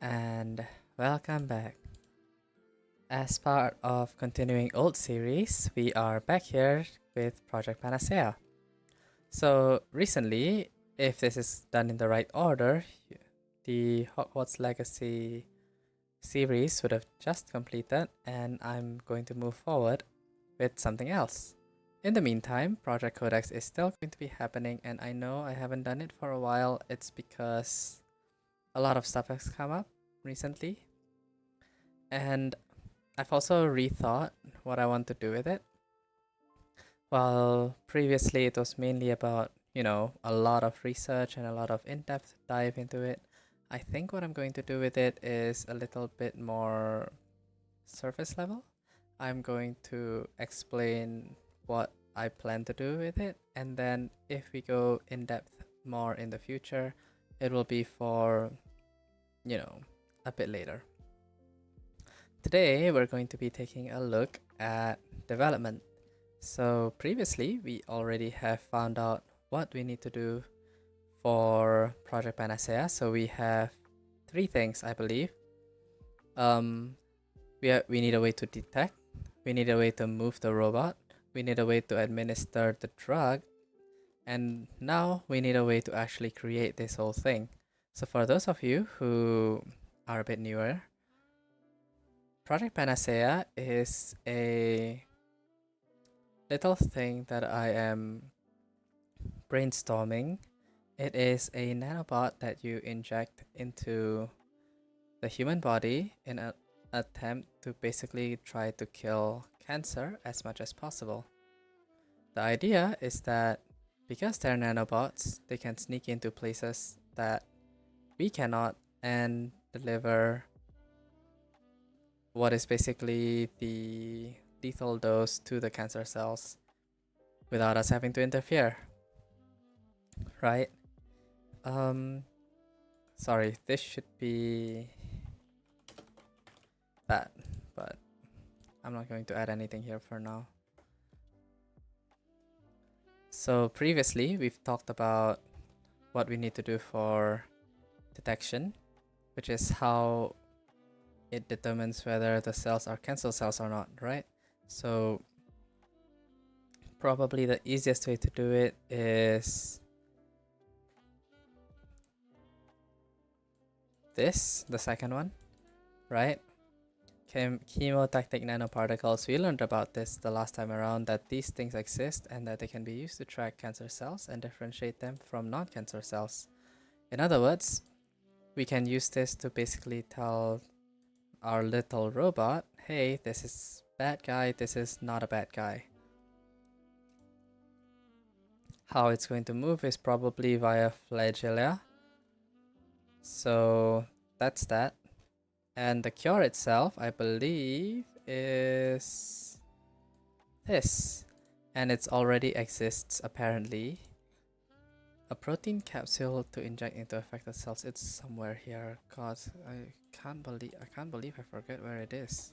and welcome back. As part of continuing old series, we are back here with Project Panacea. So recently, if this is done in the right order, the Hogwarts Legacy series would have just completed and I'm going to move forward with something else. In the meantime, Project Codex is still going to be happening, and I know I haven't done it for a while. It's because a lot of stuff has come up recently, and I've also rethought what I want to do with it. While previously it was mainly about, a lot of research and a lot of in-depth dive into it, I think what I'm going to do with it is a little bit more surface level. I'm going to explain what I plan to do with it, and then if we go in depth more in the future, it will be for, a bit later. Today, we're going to be taking a look at development. So previously, we already have found out what we need to do for Project Panacea. So we have three things, I believe. We need a way to detect, we need a way to move the robot, we need a way to administer the drug, and now we need a way to actually create this whole thing. So for those of you who are a bit newer, Project Panacea is a little thing that I am brainstorming. It is a nanobot that you inject into the human body in an attempt to basically try to kill cancer as much as possible. The idea is that because they're nanobots, they can sneak into places that we cannot and deliver what is basically the lethal dose to the cancer cells without us having to interfere, right? Sorry, this should be that, but I'm not going to add anything here for now. So previously, we've talked about what we need to do for detection, which is how it determines whether the cells are cancer cells or not, right? So probably the easiest way to do it is this, the second one, right? Chemotactic nanoparticles. We learned about this the last time around, that these things exist and that they can be used to track cancer cells and differentiate them from non-cancer cells. In other words, we can use this to basically tell our little robot, hey, this is bad guy, this is not a bad guy. How it's going to move is probably via flagella. So that's that. And the cure itself, I believe, is this. And it already exists, apparently. A protein capsule to inject into affected cells. It's somewhere here. God, I can't believe I forget where it is.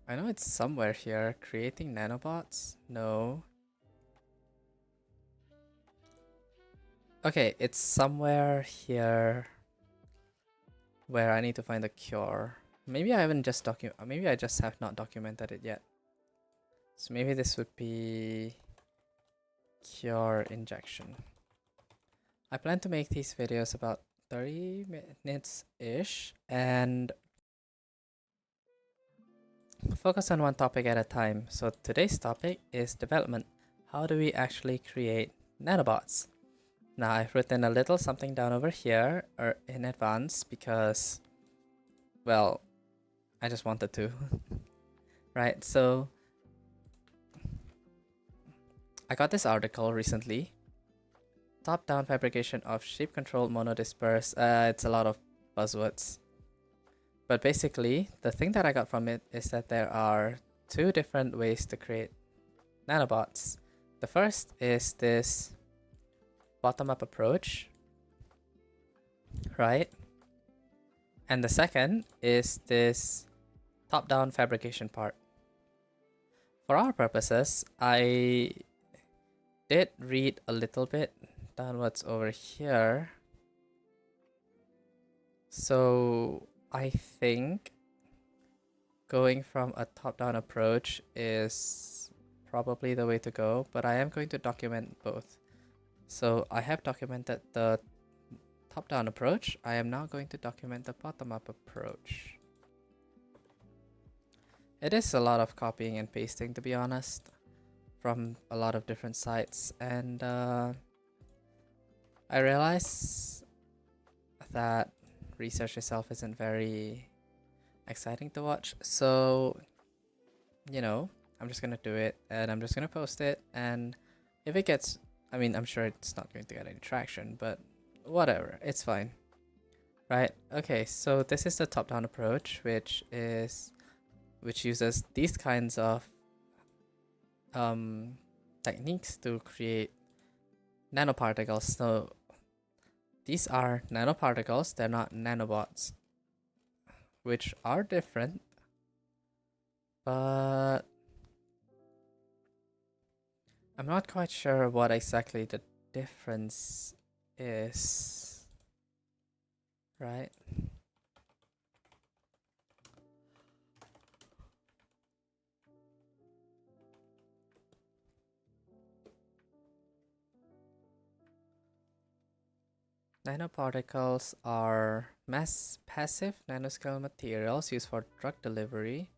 I know it's somewhere here. Creating nanobots? No. Okay, it's somewhere here where I need to find the cure. Maybe I haven't just maybe I just have not documented it yet. So maybe this would be cure injection. I plan to make these videos about 30 minutes-ish and focus on one topic at a time. So today's topic is development. How do we actually create nanobots? Now I've written a little something down over here in advance because, well, I just wanted to. Right, so I got this article recently. Top-down fabrication of shape-controlled monodisperse. It's a lot of buzzwords. But basically, the thing that I got from it is that there are two different ways to create nanobots. The first is this bottom-up approach, right? And the second is this top-down fabrication part. For our purposes, I did read a little bit downwards over here. So I think going from a top-down approach is probably the way to go, but I am going to document both. So I have documented the top-down approach. I am now going to document the bottom-up approach. It is a lot of copying and pasting, to be honest, from a lot of different sites, and I realize that research itself isn't very exciting to watch, so you know, I'm just gonna do it and I'm just gonna post it, and if it gets, I mean, I'm sure it's not going to get any traction, but whatever, it's fine, right? Okay, so this is the top-down approach, which uses these kinds of techniques to create nanoparticles. So these are nanoparticles, they're not nanobots, which are different, but I'm not quite sure what exactly the difference is, right? Nanoparticles are mass passive nanoscale materials used for drug delivery.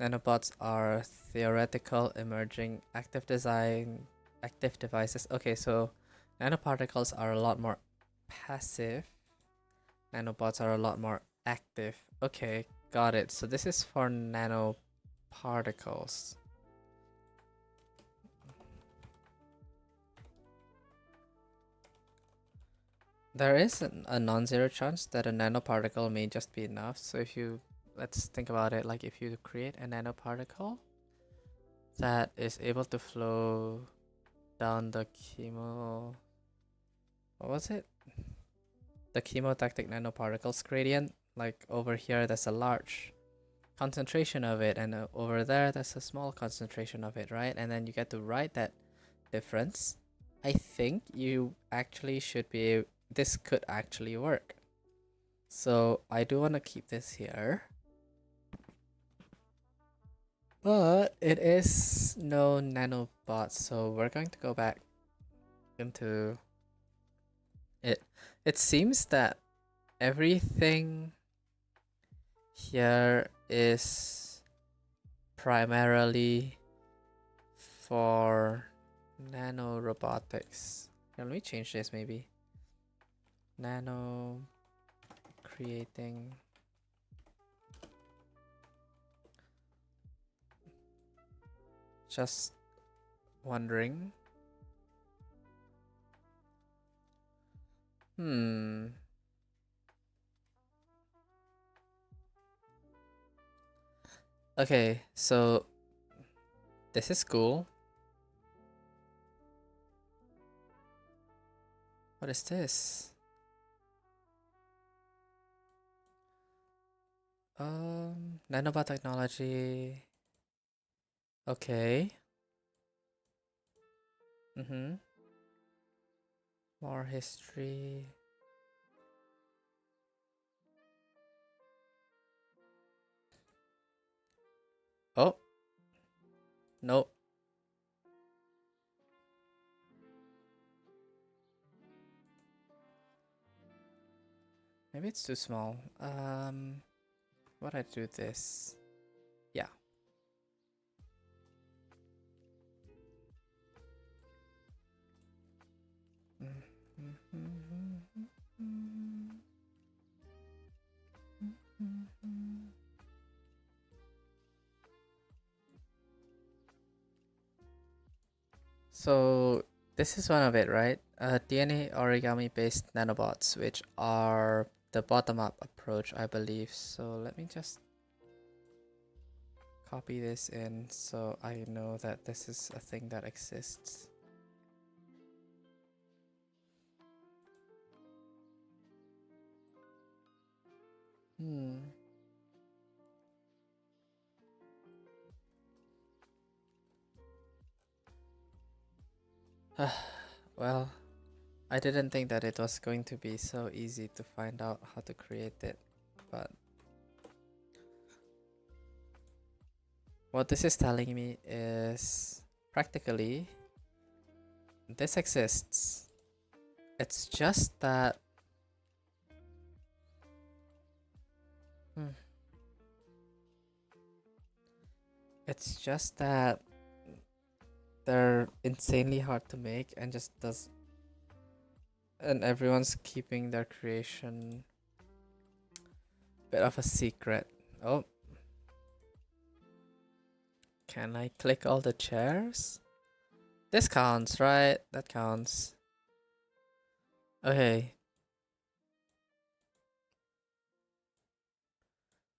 Nanobots are theoretical emerging active devices. Okay, so nanoparticles are a lot more passive. Nanobots are a lot more active. Okay, got it. So this is for nanoparticles. There is a non-zero chance that a nanoparticle may just be enough. So if you, let's think about it, like if you create a nanoparticle that is able to flow down the what was it? The chemotactic nanoparticles gradient. Like over here, there's a large concentration of it, and over there, there's a small concentration of it, right? And then you get to write that difference. I think you actually should be, this could actually work. So I do want to keep this here, but it is no nanobots, so we're going to go back into it. It seems that everything here is primarily for nanorobotics. Let me change this maybe. Nano creating just wondering. Okay, so this is cool. What is this? Nanobot technology. Okay. More history. Oh. Nope. Maybe it's too small. What I do this? Yeah. So this is one of it, right? DNA origami based nanobots, which are the bottom-up approach, I believe. So let me just copy this in so I know that this is a thing that exists. Well, I didn't think that it was going to be so easy to find out how to create it. but what this is telling me is practically this exists. It's just that it's just that they're insanely hard to make and everyone's keeping their creation bit of a secret. Oh, can I click all the chairs? This counts, right? That counts. Okay.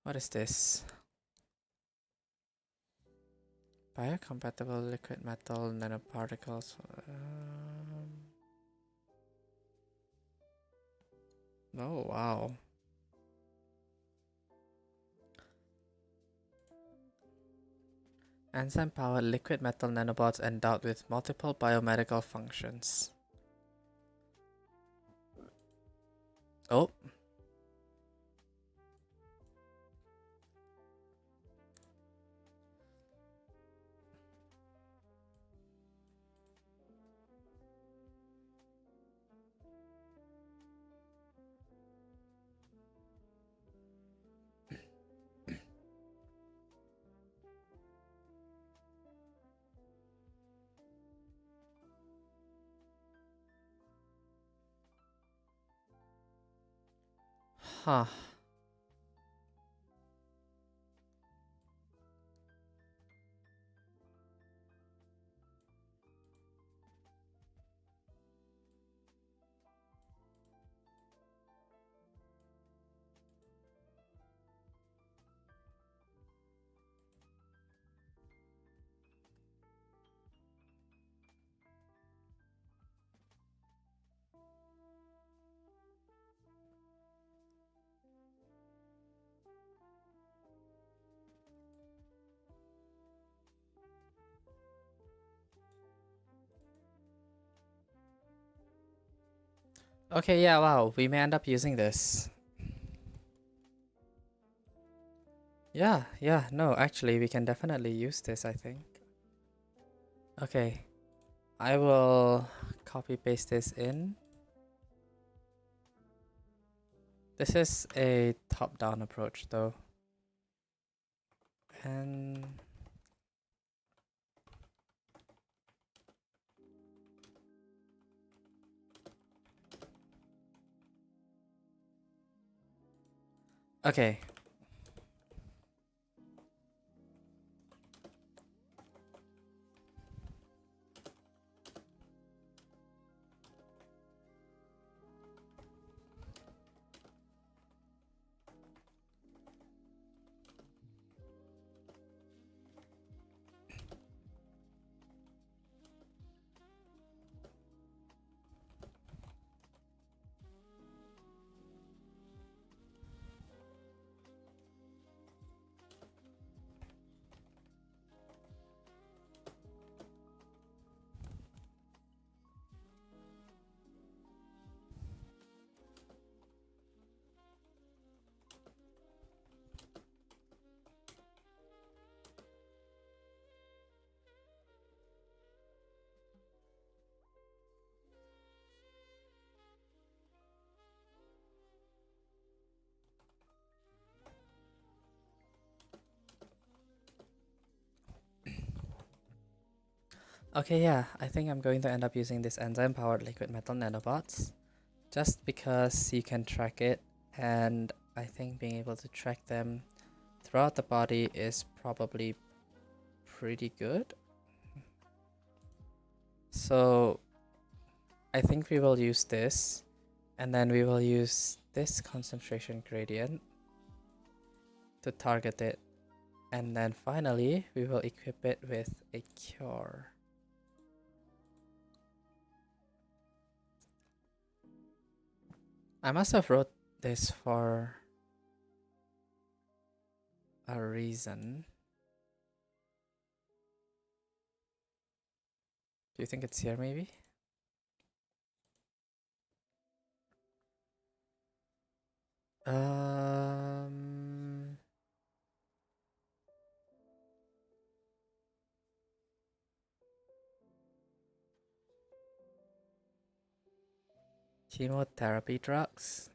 What is this? Biocompatible liquid metal nanoparticles. Oh, wow. Enzyme powered liquid metal nanobots endowed with multiple biomedical functions. Oh. Huh. Okay, yeah, wow. We may end up using this. Yeah, no, actually, we can definitely use this, I think. Okay, I will copy paste this in. This is a top-down approach, though. And okay. Okay, yeah, I think I'm going to end up using this enzyme-powered liquid metal nanobots just because you can track it, and I think being able to track them throughout the body is probably pretty good. So I think we will use this, and then we will use this concentration gradient to target it, and then finally we will equip it with a cure. I must have wrote this for a reason. Do you think it's here maybe? Um chemotherapy drugs.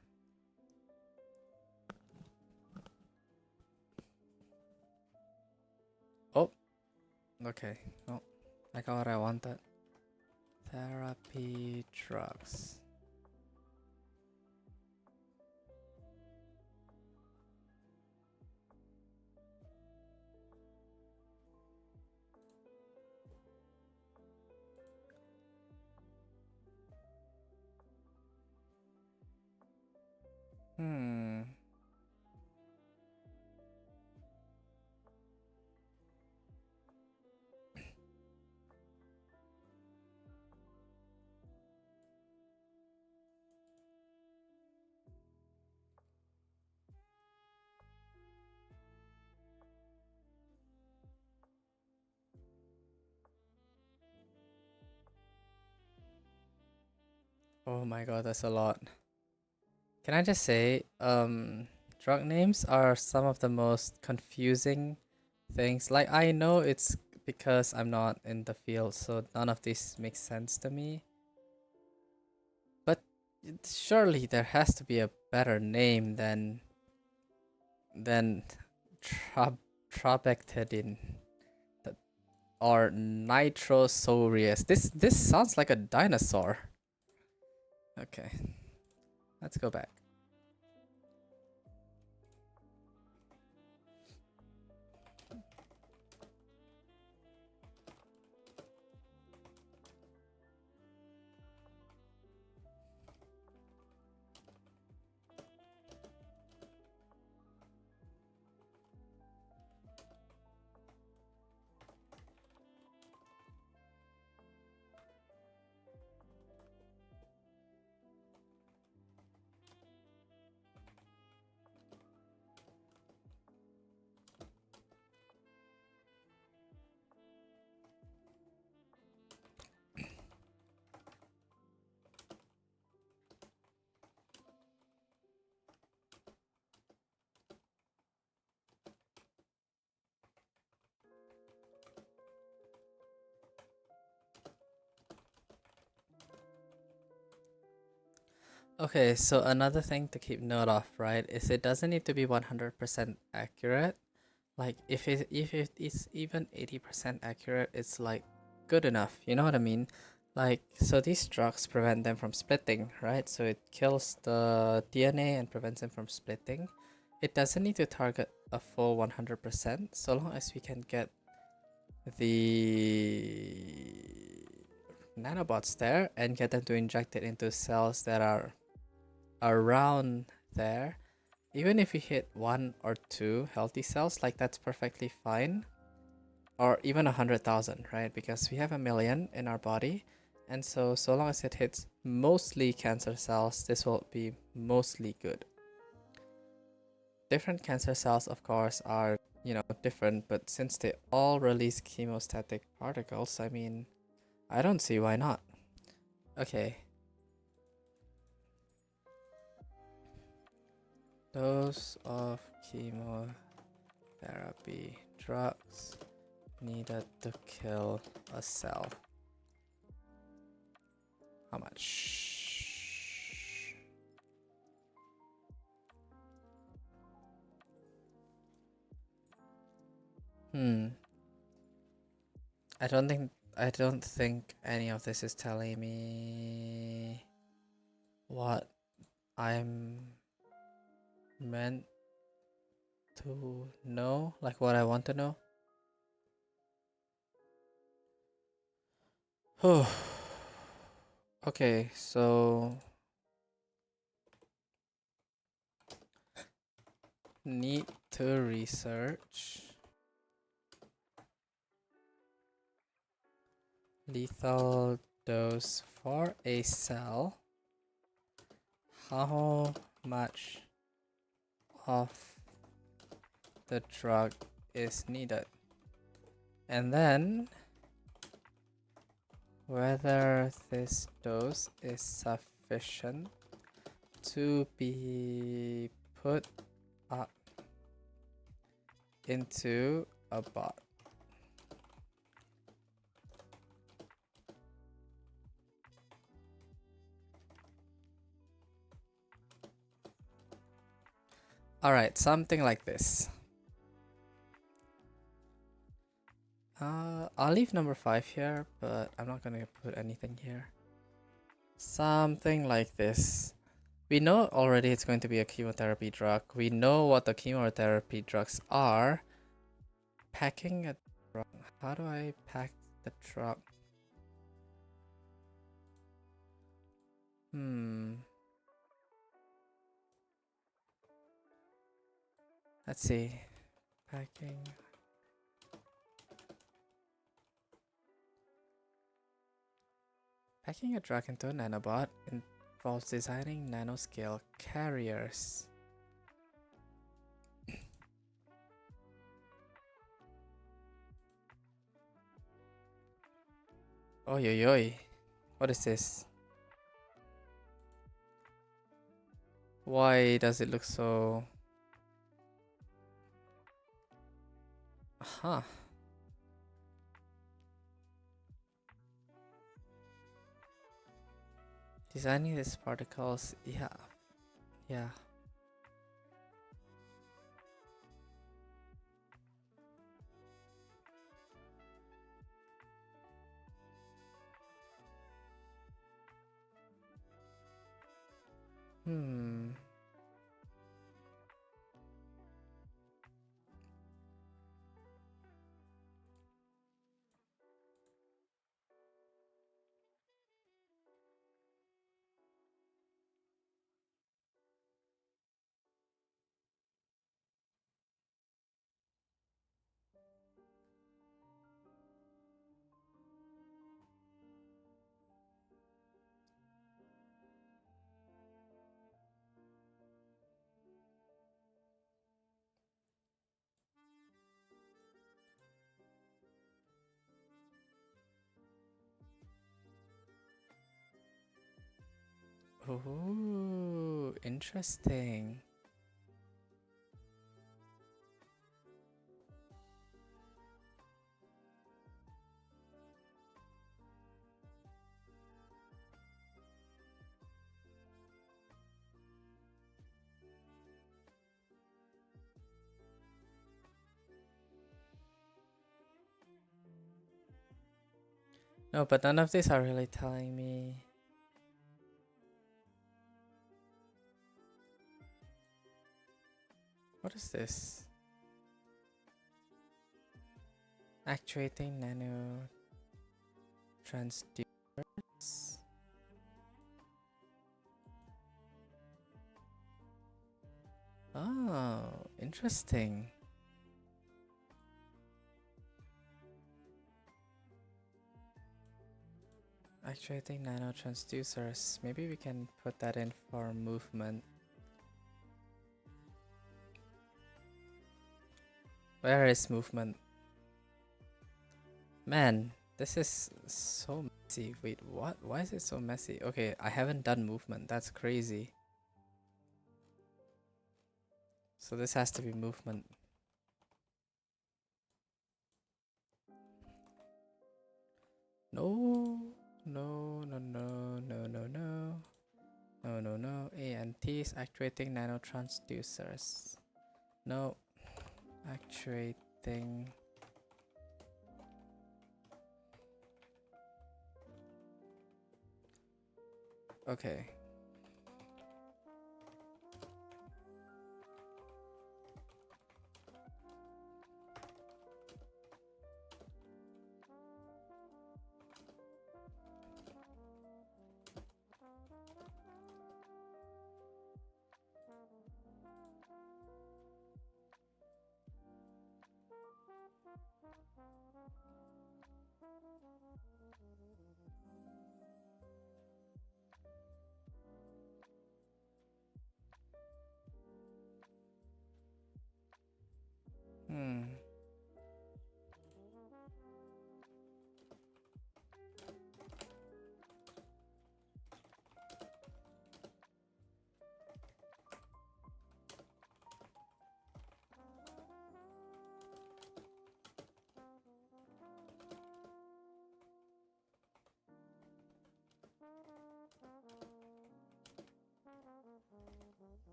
Oh, okay. Oh, I got what I wanted. Therapy drugs. Hmm. Oh my god, that's a lot. Can I just say, drug names are some of the most confusing things. Like, I know it's because I'm not in the field, so none of this makes sense to me. But surely there has to be a better name than trabectedin or nitrosaurius. This sounds like a dinosaur. Okay, let's go back. Okay, so another thing to keep note of, right, is it doesn't need to be 100% accurate. Like if it is even 80% accurate, it's like good enough. You know what I mean? Like, so these drugs prevent them from splitting, right? So it kills the DNA and prevents them from splitting. It doesn't need to target a full 100%, so long as we can get the nanobots there and get them to inject it into cells that are around there. Even if we hit 1 or 2 healthy cells, like, that's perfectly fine. Or even 100,000, right? Because we have 1,000,000 in our body. And so long as it hits mostly cancer cells, this will be mostly good. Different cancer cells, of course, are, different, but since they all release chemostatic particles, I mean, I don't see why not. Okay. Dose of chemotherapy drugs needed to kill a cell. How much? I don't think any of this is telling me what I'm meant to know, like what I want to know. Okay, so need to research lethal dose for a cell. How much of the drug is needed? And then whether this dose is sufficient to be put up into a bot. Alright, something like this. I'll leave number 5 here, but I'm not gonna put anything here. Something like this. We know already it's going to be a chemotherapy drug. We know what the chemotherapy drugs are. Packing a drug. How do I pack the drug? Let's see. Packing. Packing a drug into a nanobot involves designing nanoscale carriers. Oi, oi, oi. What is this? Why does it look so... Huh. Designing these particles, yeah. Yeah. Hmm. Ooh, interesting. No, but none of these are really telling me. What is this? Actuating nano transducers. Oh, interesting. Actuating nano transducers. Maybe we can put that in for movement. Where is movement? Man, this is so messy. Wait, what? Why is it so messy? Okay, I haven't done movement. That's crazy. So this has to be movement. No, no, no, no, no, no, no. No, no, no. ANTs actuating nanotransducers. No. Actuating. Okay.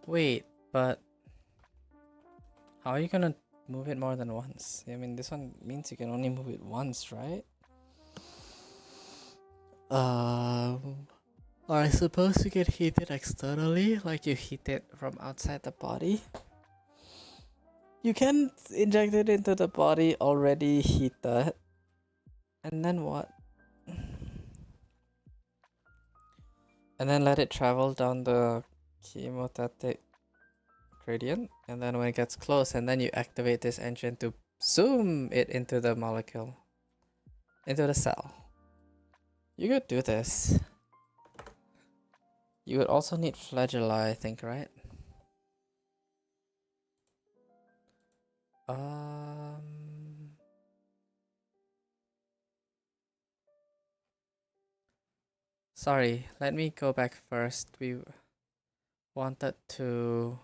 Wait, but how are you gonna move it more than once? I mean, this one means you can only move it once, right? Are I supposed to get heated externally, like you heat it from outside the body? You can inject it into the body already heated, and then what? And then let it travel down the chemostatic gradient, and then when it gets close, and then you activate this engine to zoom it into the molecule, into the cell. You could do this. You would also need flagella, I think, right? Sorry, let me go back first. We wanted to...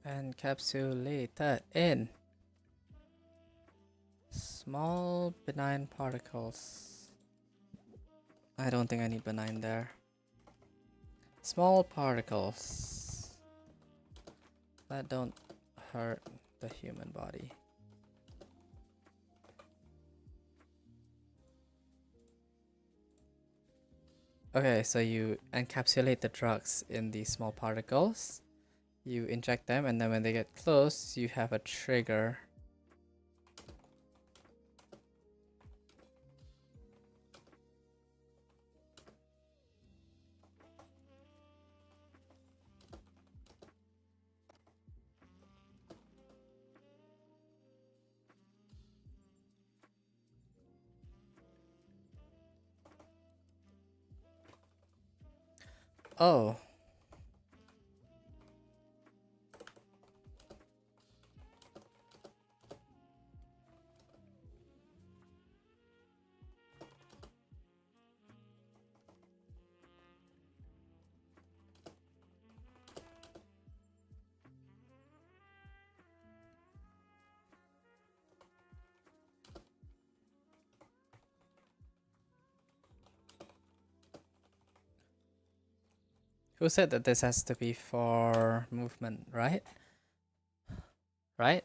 encapsulated in small benign particles. I don't think I need benign there. Small particles that don't hurt the human body. Okay, so you encapsulate the drugs in these small particles. You inject them, and then when they get close, you have a trigger. Oh. Who said that this has to be for movement, right? Right.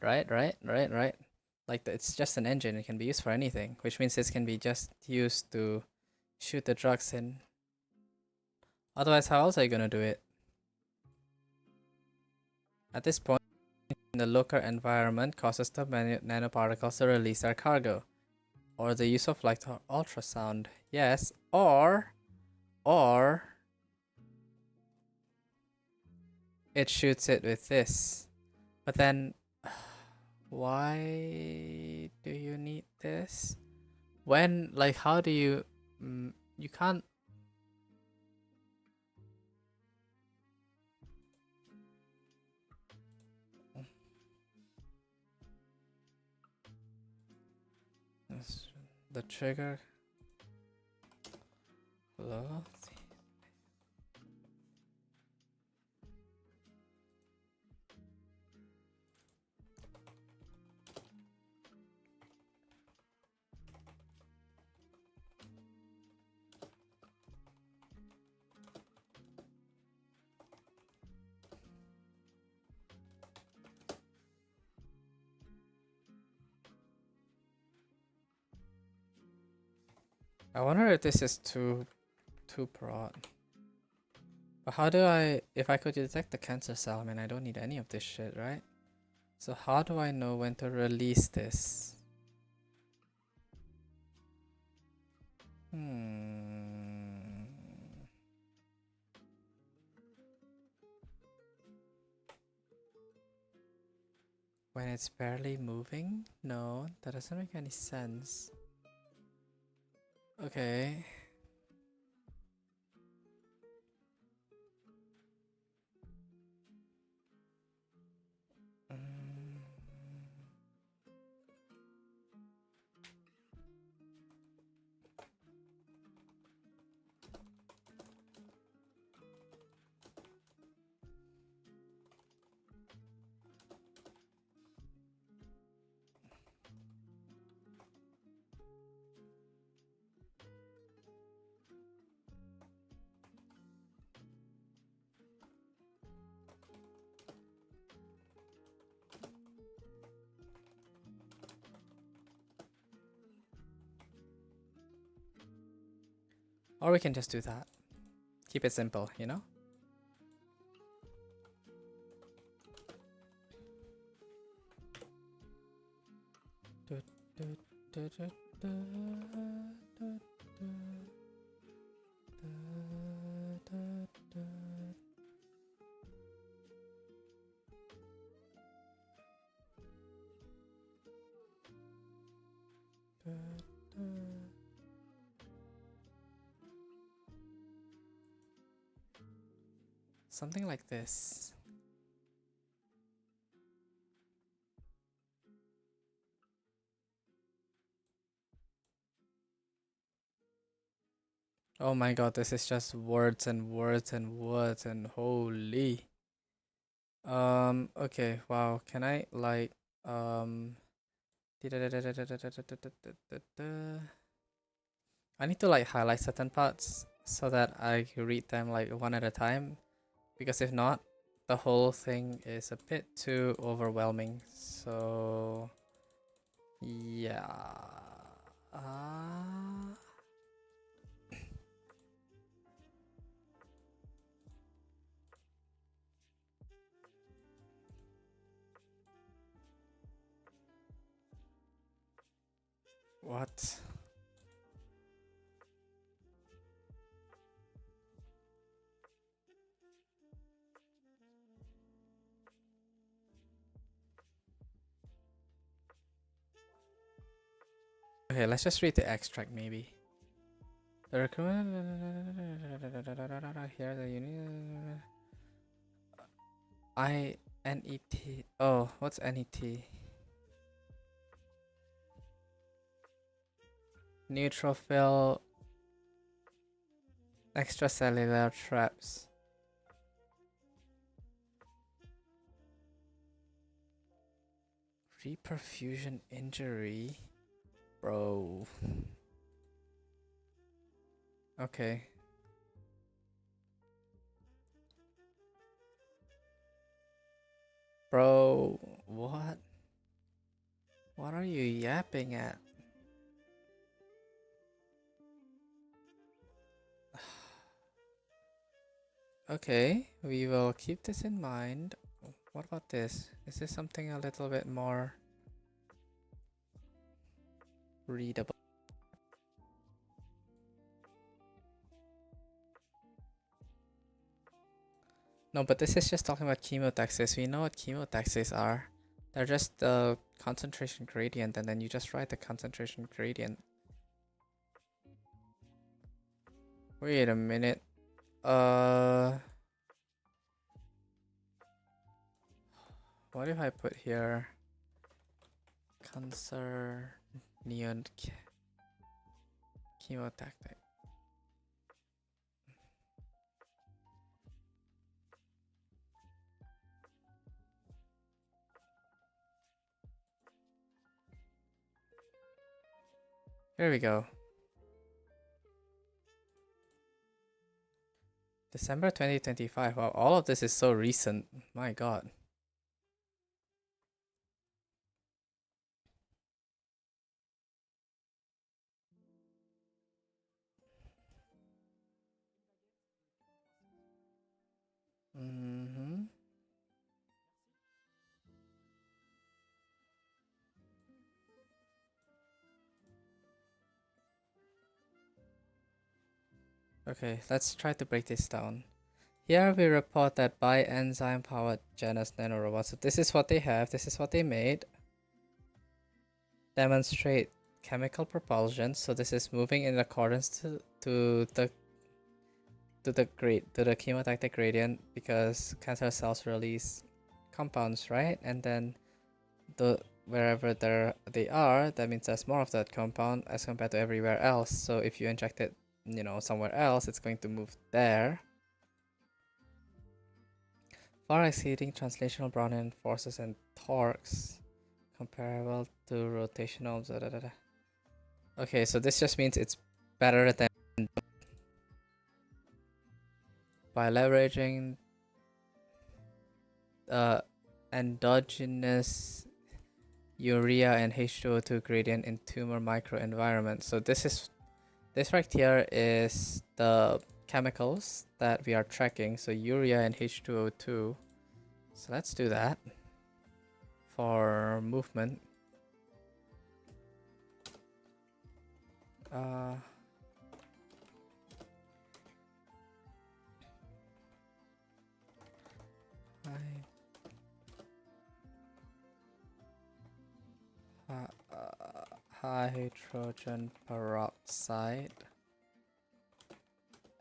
Like, it's just an engine, it can be used for anything, which means this can be just used to shoot the drugs in. Otherwise, how else are you gonna do it? At this point, the local environment causes the nanoparticles to release their cargo. Or the use of light or ultrasound. Yes, or it shoots it with this. But then, why do you need this? When, like, how do you... you can't... The trigger... Hello? I wonder if this is too broad. But how do I... If I could detect the cancer cell, I mean, I don't need any of this shit, right? So how do I know when to release this? When it's barely moving? No, that doesn't make any sense. Okay. Mm. Or we can just do that. Keep it simple, you know? Something like this. Oh my god, this is just words and words and words and holy. Okay, wow. Can I like I need to like highlight certain parts so that I can read them like one at a time, because if not, the whole thing is a bit too overwhelming. So yeah. What? Okay, let's just read the extract maybe. The recommend here the unit INET. Oh, what's NET? Neutrophil extracellular traps. Reperfusion injury, bro. Okay. Bro, what? What are you yapping at? Okay, we will keep this in mind. What about this? Is this something a little bit more readable? No, but this is just talking about chemotaxis. We know what chemotaxis are. They're just the concentration gradient, and then you just write the concentration gradient. Wait a minute. What if I put here cancer neon chemotactic? Here we go. December 2025. Wow, all of this is so recent. My god. Mm-hmm. Okay, let's try to break this down. Here we report that by enzyme powered genus nanorobot. So this is what they have, this is what they made. Demonstrate chemical propulsion. So this is moving in accordance to the chemotactic gradient, because cancer cells release compounds, right? And then wherever they are, that means there's more of that compound as compared to everywhere else. So if you inject it, somewhere else, it's going to move there. Far exceeding translational Brownian forces and torques comparable to rotational. Okay, so this just means it's better than by leveraging endogenous urea and H2O2 gradient in tumor microenvironment. So this right here is the chemicals that we are tracking. So urea and H2O2. So let's do that for movement. Hydrogen peroxide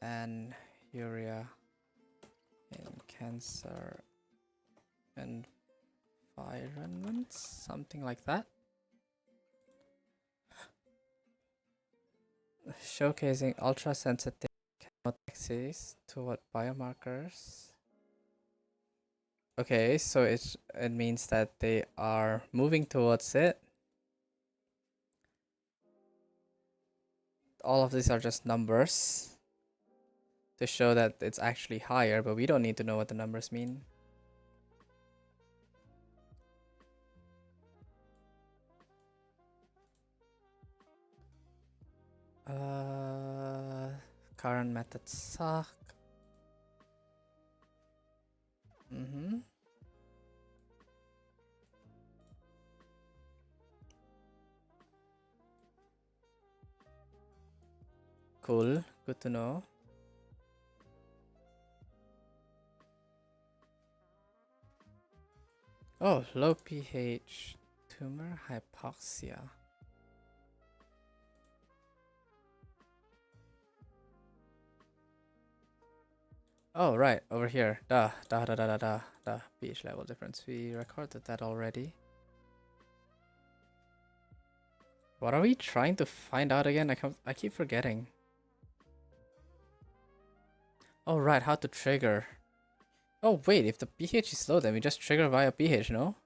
and urea in cancer environments, something like that. Showcasing ultra sensitive chemotaxis toward biomarkers. Okay, so it means that they are moving towards it. All of these are just numbers to show that it's actually higher, but we don't need to know what the numbers mean. Current methods suck. Cool, good to know. Oh, low pH tumor hypoxia. Oh, right, over here. Duh, pH level difference. We recorded that already. What are we trying to find out again? I keep forgetting. Oh, right, how to trigger. Oh, wait, if the pH is low, then we just trigger via pH, no?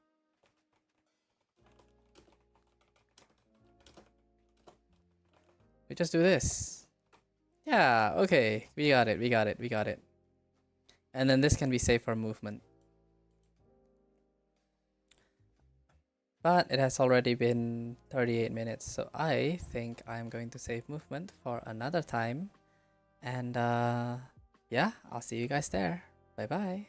We just do this. Yeah, okay, we got it. And then this can be saved for movement. But it has already been 38 minutes, so I think I'm going to save movement for another time. And yeah, I'll see you guys there. Bye bye.